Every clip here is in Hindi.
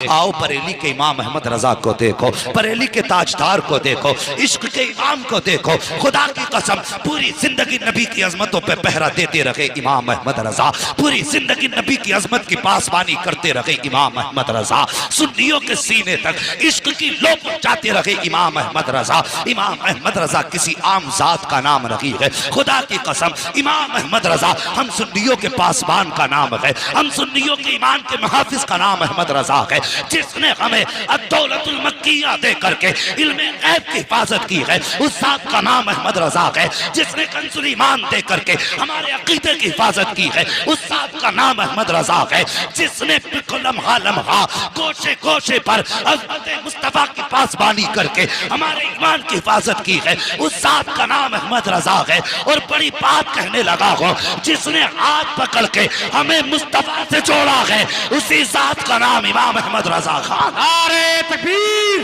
आओ बरेली के इमाम अहमद रजा को देखो, बरेली के ताजदार को देखो, इश्क के इमाम को देखो। खुदा की कसम पूरी जिंदगी नबी की अजमतों पे पहरा देते रहे इमाम अहमद रजा, पूरी जिंदगी नबी की अजमत की पासबानी करते रहे इमाम अहमद रजा, सुन्नियों के सीने तक इश्क की लो पहुंचाते रहे इमाम अहमद रजा। इमाम अहमद रजा किसी आम जात का नाम नहीं है, खुदा की कसम इमाम अहमद रजा हम सुन्नियों के पासबान का नाम है, हम सुन्नियों के ईमान के मुहाफिज का नाम अहमद रजा है, जिसने हमें अद्दौलतुल मक्किया दे करके इल्मे गैब की हिफाजत की है, उस जात का नाम अहमद रजा है। जिसने कंजुल ईमान दे करके हमारे अकीदे की हिफाजत की है, उस जात का नाम अहमद रजा है। जिसने लम्हा लम्हा गोशे गोशे पर अज़मत मुस्तफा की पासबानी करके हमारे ईमान की हिफाजत की है, उस जात का नाम अहमद रजा है। और बड़ी बात कहने लगा हो, जिसने हाथ पकड़ के हमें मुस्तफा से जोड़ा है, उसी जात का नाम इमाम अहमद रजा खान। नारे तकबीर,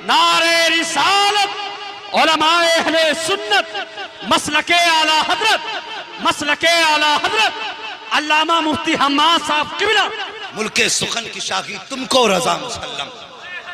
नारे रिसालत, उलमाए अहले सुन्नत, मसलके आला हजरत, मसलके आला हजरत अल्लामा मुफ्ती हम्माद साहब किबला मुल्के सुखन की शाही तुमको रजा मुसल्लम।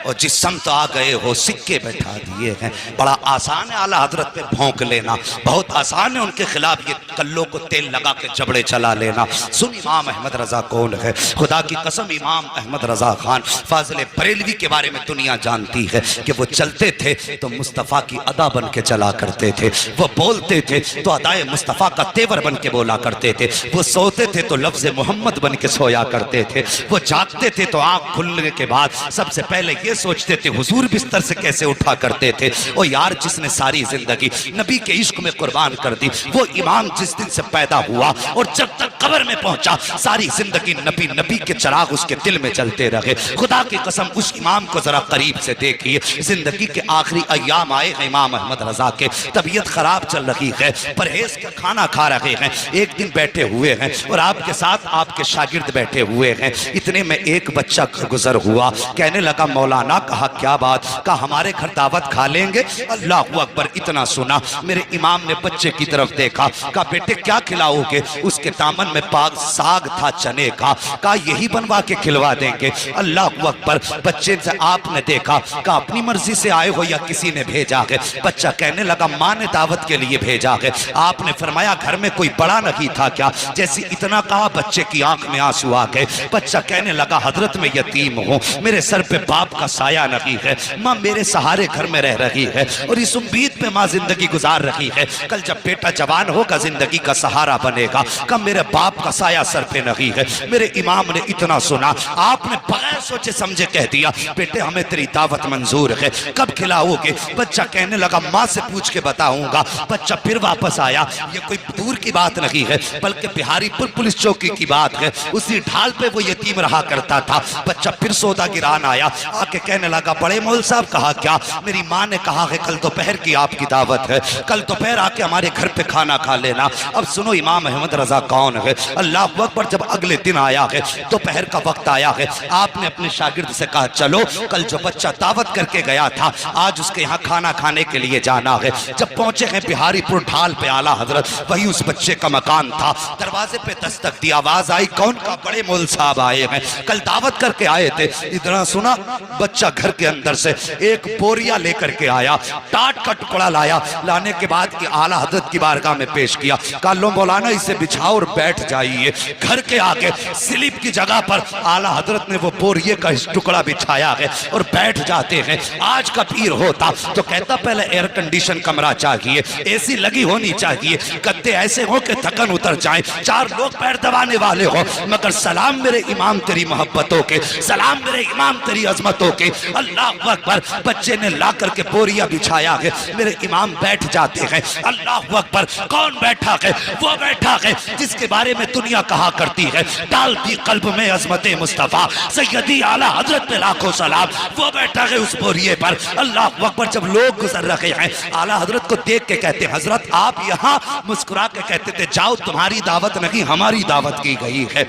और जिस समत आ गए हो सिक्के बैठा दिए हैं। बड़ा आसान है आला हजरत पे भौंक लेना, बहुत आसान है उनके खिलाफ ये कल्लों को तेल लगा के जबड़े चला लेना। सुन इमाम अहमद रजा कौन है, खुदा की कसम इमाम अहमद रजा खान फाजिल बरेलवी के बारे में दुनिया जानती है कि वो चलते थे तो मुस्तफ़ा की अदा बन के चला करते थे, वो बोलते थे तो अदाए मुस्तफ़ा का तेवर बन के बोला करते थे, वो सोते थे तो लफ्ज़ मोहम्मद बन के सोया करते थे, वो जागते थे तो आँख खुलने के बाद सबसे पहले ये सोचते थे हुजूर बिस्तर से कैसे उठा करते थे। ओ यार, जिसने सारी जिंदगी नबी के इश्क में कुर्बान कर दी, वो इमाम जिस दिन से पैदा हुआ और जब तक कब्र में पहुंचा सारी जिंदगी नबी नबी के चिराग उसके दिल में जलते रहे। खुदा की कसम उस इमाम को जरा करीब से देखिए। जिंदगी के आखिरी अय्याम आए हैं इमाम अहमद रजा के, तबीयत खराब चल रही है, परहेज का खाना खा रहे हैं। एक दिन बैठे हुए हैं और आपके साथ आपके शागिर्द बैठे हुए हैं, इतने में एक बच्चा गुजर हुआ। कहने लगा मौलाना, कहा क्या बात, कहा हमारे घर दावत खा लेंगे। अल्लाह अकबर, इतना सुना मेरे इमाम ने बच्चे की तरफ देखा, कहा बेटे क्या खिलाओगे। उसके दामन में पाक साग था चने का, कहा यही बनवा के खिलवा देंगे। अल्लाह अकबर, बच्चे से आपने देखा, कहा अपनी मर्जी से आए हो या किसी ने भेजा है। बच्चा कहने लगा माँ ने दावत के लिए भेजा है। आपने फरमाया घर में कोई बड़ा नहीं था क्या। जैसे इतना कहा बच्चे की आंख में आंसू आ गए। बच्चा कहने लगा हजरत में यतीम हूँ, मेरे सर पे बाप का साया नहीं है, माँ मेरे सहारे घर में रह रही है और इस उम्मीद पे माँ जिंदगी गुजार रही है, कल जब बेटा जवान होगा जिंदगी का सहारा बनेगा। कब मेरे बाप का साया सर पे नहीं है। मेरे इमाम ने इतना सुना, आपने बगैर सोचे समझे कह दिया बेटे हमें तेरी दावत मंजूर है, कब खिलाओगे। बच्चा कहने लगा माँ से पूछ के बताऊंगा। बच्चा फिर वापस आया। ये कोई दूर की बात नहीं है बल्कि बिहारीपुर पुलिस चौकी की बात है, उसी ढाल पे वो यतीम रहा करता था। बच्चा फिर सौदा गिरान आया, आके कहने लगा बड़े मौल साहब कहा क्या। मेरी माँ ने कहा है कल दोपहर की आपकी दावत है, कल दोपहर आके हमारे घर पे खाना खा लेना। अब सुनो इमाम अहमद रजा कौन है। अल्लाह अकबर, जब अगले दिन आया है, दोपहर का वक्त आया है, आपने अपने शागिर्द से कहा चलो कल जो बच्चा दावत करके गया था आज उसके यहाँ खाना खाने के लिए जाना है। जब पहुंचे हैं बिहारीपुर ढाल पे आला हजरत, वही उस बच्चे का मकान था। दरवाजे पे दस्तक दी, आवाज आई कौन। का बड़े मौल साहब आए हैं, कल दावत करके आए थे। इतना सुना बच्चा घर के अंदर से एक बोरिया लेकर के आया, टाट का टुकड़ा लाया। लाने के बाद कि आला हजरत की बारगाह में पेश किया, कहा लो मौलाना इसे बिछाओ और बैठ जाइए। घर के आगे स्लिप की जगह पर आला हजरत ने वो बोरिये का टुकड़ा बिछाया है और बैठ जाते हैं। आज का पीर होता तो कहता पहले एयर कंडीशन कमरा चाहिए, एसी लगी होनी चाहिए, गद्दे ऐसे हो कि थकन उतर जाए, चार लोग पैर दबाने वाले हो। मगर सलाम मेरे इमाम तेरी मोहब्बतों के, सलाम मेरे इमाम तेरी अजमतों के। अल्लाह अकबर, बच्चे ने ला करके बोरिया बिछाया है, मेरे इमाम बैठ जाते हैं। अल्लाह अकबर, कौन बैठा है। वो बैठा है जिसके बारे में दुनिया कहा करती है डालती कल्ब में अजमत मुस्तफा सैयदी आला हजरत पे लाखों सलाम। वो बैठा है उस बोरिये पर। अल्लाह अकबर, जब लोग गुजर रहे हैं आला हजरत को देख के कहते हजरत आप यहाँ, मुस्कुरा के कहते थे जाओ तुम्हारी दावत नहीं हमारी दावत की गई है,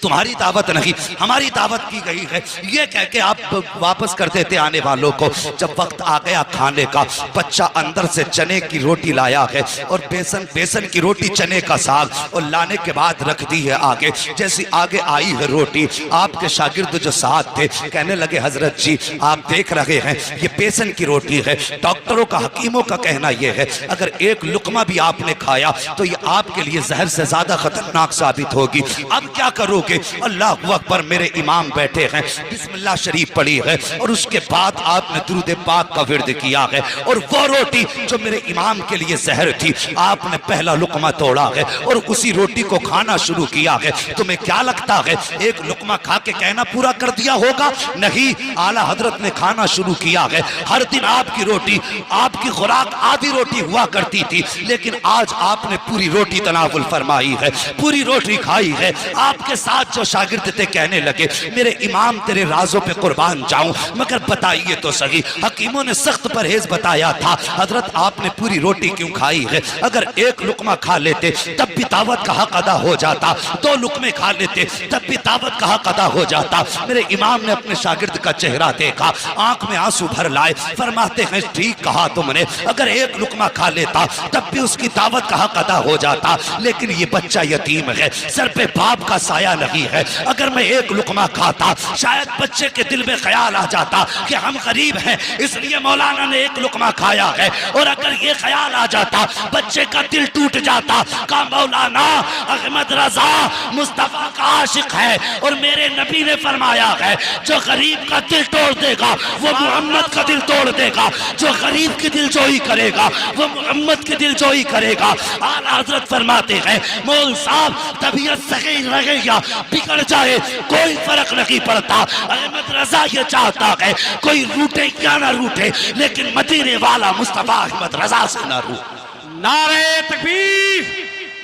तुम्हारी दावत नहीं हमारी दावत की गई है। ये कह के आप वापस कर देते आने वालों को। जब वक्त आ गया खाने का, बच्चा अंदर से चने की रोटी लाया है और बेसन की रोटी, चने का साग, और लाने के बाद रख दी है आगे। जैसी आगे आई है रोटी, आपके शागिर्द जो साथ थे कहने लगे हजरत जी आप देख रहे हैं ये बेसन की रोटी है, डॉक्टरों का, हकीमों का कहना यह है अगर एक लुकमा भी आपने खाया तो ये आपके लिए जहर से ज्यादा खतरनाक साबित होगी। अब क्या करोगे? अल्लाह अकबर, मेरे इमाम बैठे हैं, बिस्मिल्लाह शरीफ पढ़ी है और उसके बाद आपने दुरूद पाक का विर्द किया है, और वो रोटी जो मेरे इमाम के लिए जहर थी आपने पहला लुकमा तोड़ा है और उसी रोटी को खाना शुरू किया है। तुम्हें क्या लगता है एक लुकमा खा के कहना पूरा कर दिया होगा? नहीं, आला हजरत ने खाना शुरू किया है। हर दिन आपकी रोटी, आपकी खुराक आधी रोटी हुआ करती थी, लेकिन आज आपने पूरी रोटी तनावुल फरमाई है, पूरी रोटी खाई है। आपके साथ जो शागिर्द थे कहने लगे मेरे इमाम तेरे राजों पे कुर्बान जाऊं, मगर बताइए तो सही, हकीमों ने सख्त परहेज बताया था, हजरत आपने पूरी रोटी क्यों खाई है? अगर एक लुकमा खा लेते तब भी दावत का हक अदा हो जाता, 2 लुकमे खा लेते तब भी दावत का हक अदा हो जाता। मेरे इमाम ने अपने शागिर्द का चेहरा देखा, आंख में आंसू भर लाए, फरमाते हैं ठीक कहा तुमने, अगर एक लुकमा खा लेता तब भी उसकी दावत का हक अदा हो जाता, लेकिन ये बच्चा यतीम है, सर पे बाप का साया नहीं है। अगर मैं एक लुकमा खाता शायद बच्चे के दिल में ख्याल आ जाता कि हम गरीब हैं इसलिए मौलाना ने एक लुकमा खाया है, और अगर ये ख्याल आ जाता बच्चे का दिल टूट जाता का मौलाना अहमद रजा मुस्तफा का आशिक है, और मेरे नबी ने फरमाया है जो गरीब का दिल तोड़ देगा वो मोहम्मद का दिल तोड़ देगा, जो गरीब की दिल जोई करेगा वो मोहम्मद की दिल जोई करेगा। आला हजरत फरमाते हैं मौल साहब तबीयत सही रहे या बिगड़ जाए कोई फर्क नहीं पड़ता, अहमद रजा ये चाहता है कोई रूठे या ना रूठे, लेकिन मदीने वाला मुस्तफा अहमद रजा से ना रूठे। नारे तकबीर,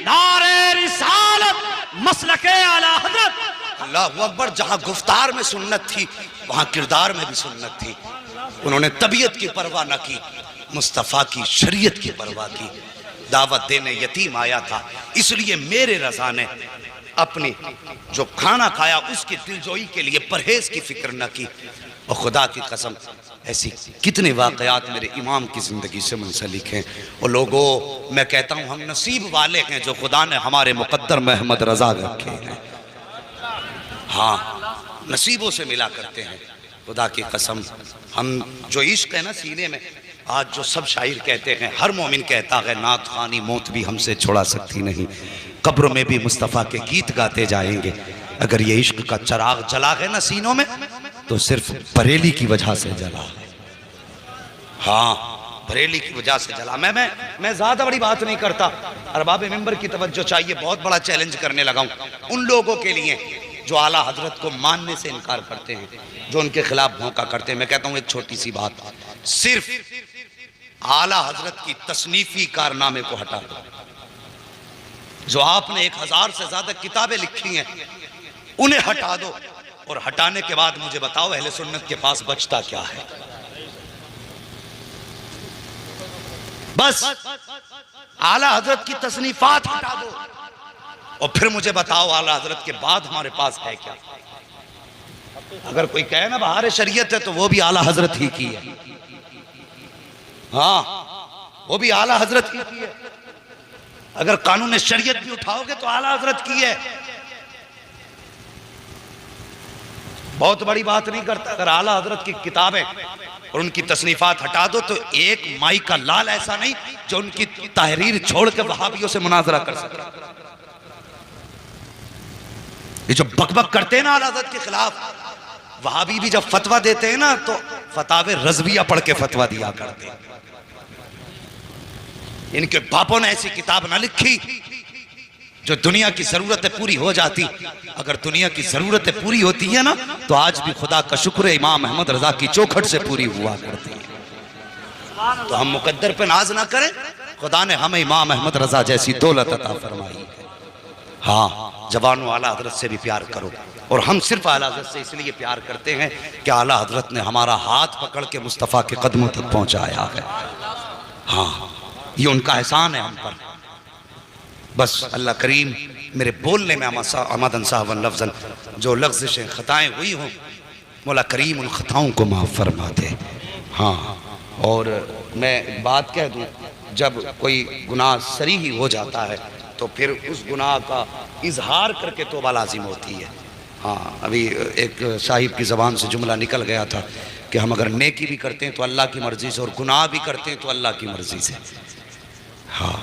नारे रिसालत, मसलके आला हजरत। अल्लाहु अकबर, जहां गुफ्तार में सुन्नत थी वहां किरदार में भी सुन्नत थी। उन्होंने तबीयत की परवाह न की, मुस्तफ़ा की शरीयत की परवाह की। दावत देने यतीम आया था, इसलिए मेरे रजा ने अपनी जो खाना खाया उसकी दिलजोई के लिए परहेज की फिक्र न की। और खुदा की कसम ऐसी कितने वाकयात मेरे इमाम की ज़िंदगी से मुंसलिक हैं। और लोगों, मैं कहता हूँ हम नसीब वाले हैं जो खुदा ने हमारे मुकद्दर में अहमद रजा रखे हैं। हाँ, नसीबों से मिला करते हैं। खुदा की कसम, हम जो इश्क है ना सीने में, आज जो सब शायर कहते हैं, हर मोमिन कहता है नात खानी मौत भी हमसे छुड़ा सकती नहीं, कब्र में भी मुस्तफ़ा के गीत गाते जाएंगे। अगर ये इश्क का चराग जला है ना सीनों में तो सिर्फ बरेली की वजह से जला। हाँ, बरेली की वजह से जला। मैं ज्यादा बड़ी बात नहीं करता, अरबाब मिंबर की तवज्जो चाहिए। बहुत बड़ा चैलेंज करने लगा हूं उन लोगों के लिए जो आला हजरत को मानने से इनकार करते हैं, जो उनके खिलाफ भौंका करते हैं। मैं कहता हूं एक छोटी सी बात, सिर्फ आला हजरत की तसनीफी कारनामे को हटा दो। जो आपने 1000 से ज्यादा किताबें लिखी हैं उन्हें हटा दो, और हटाने के बाद मुझे बताओ अहले सुन्नत के पास बचता क्या है? बस आला हजरत की तसनीफात हटा दो और फिर मुझे बताओ आला हजरत के बाद हमारे पास है क्या? अगर कोई कहे ना बहार शरीयत है तो वो भी आला हजरत ही की है। हाँ, वो भी आला हजरत ही की है। अगर कानून शरीयत भी उठाओगे तो आला हजरत की है। बहुत बड़ी बात नहीं करता। अगर आला हजरत की किताबें और उनकी तसनीफात हटा दो तो एक माई का लाल ऐसा नहीं जो उनकी तहरीर छोड़ के वहाबियों से मुनाजरा कर सके। ये जो बकबक करते हैं ना आला हजरत के खिलाफ, वहाबी भी जब फतवा देते हैं ना तो फतावे रज़विया पढ़ के फतवा दिया करते हैं। इनके बापों ने ऐसी किताब ना लिखी जो दुनिया की जरूरतें पूरी हो जाती। अगर दुनिया की जरूरतें पूरी होती है ना तो आज भी खुदा का शुक्र है इमाम अहमद रजा की चौखट से पूरी हुआ करती है। तो हम मुकद्दर पे नाज ना करें, खुदा ने हमें इमाम अहमद रजा जैसी दौलत अता फरमाई है। हाँ, जवानों आला हजरत से भी प्यार करो। और हम सिर्फ आला हजरत से इसलिए प्यार करते हैं कि आला हजरत ने हमारा हाथ पकड़ के मुस्तफ़ा के कदमों तक पहुंचाया है। हाँ, ये उनका एहसान है हम पर। बस अल्लाह करीम मेरे बोलने में अमदन साहब लफ्ज़न जो लफ्ज़िशें खताएं हुई हों मौला करीम उन खताओं को माफ़ फरमा दे। हाँ, और मैं एक बात कह दूँ, जब कोई गुनाह सरी ही हो जाता है तो फिर उस गुनाह का इजहार करके तौबा लाजिम होती है। हाँ, अभी एक साहिब की ज़बान से जुमला निकल गया था कि हम अगर नेकी भी करते हैं तो अल्लाह की मर्ज़ी से और गुनाह भी करते हैं तो अल्लाह की मर्ज़ी से। हाँ,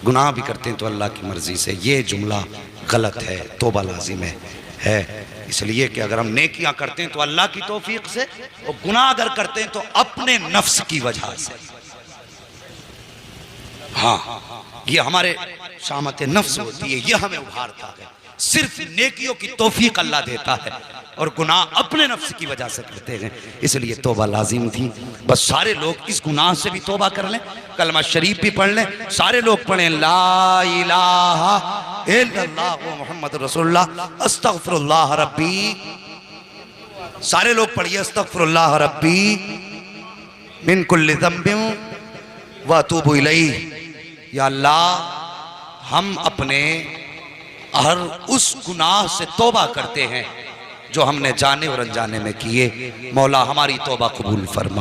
गुनाह भी करते हैं तो अल्लाह की मर्ज़ी से, ये जुमला गलत है, तौबा लाजिम है। इसलिए कि अगर हम नेकियां करते हैं तो अल्लाह की तौफीक से, और गुनाह अगर करते हैं तो अपने नफ्स की वजह से। हाँ, ये हमारे शामत नफ्स होती है, ये हमें उभारता है। सिर्फ नेकियों की तौफीक अल्लाह देता है और गुनाह अपने नफ्स की वजह से करते हैं। इसलिए तौबा लाजिम थी। बस सारे लोग इस गुनाह से भी तौबा कर लें, कलमा शरीफ भी पढ़ लें, सारे लोग पढ़ें ला इलाहा इल्लल्लाह मुहम्मद रसूलुल्लाह अस्तगफिरुल्लाह रब्बी। सारे लोग पढ़िए अस्तगफिरुल्लाह रब्बी मिन कुल्लि ज़ंबिन व अतूबु इलैह। या अल्लाह, हम अपने हर उस गुनाह से तौबा करते हैं जो हमने जाने और अनजाने में किए। मौला हमारी तौबा कबूल फरमा।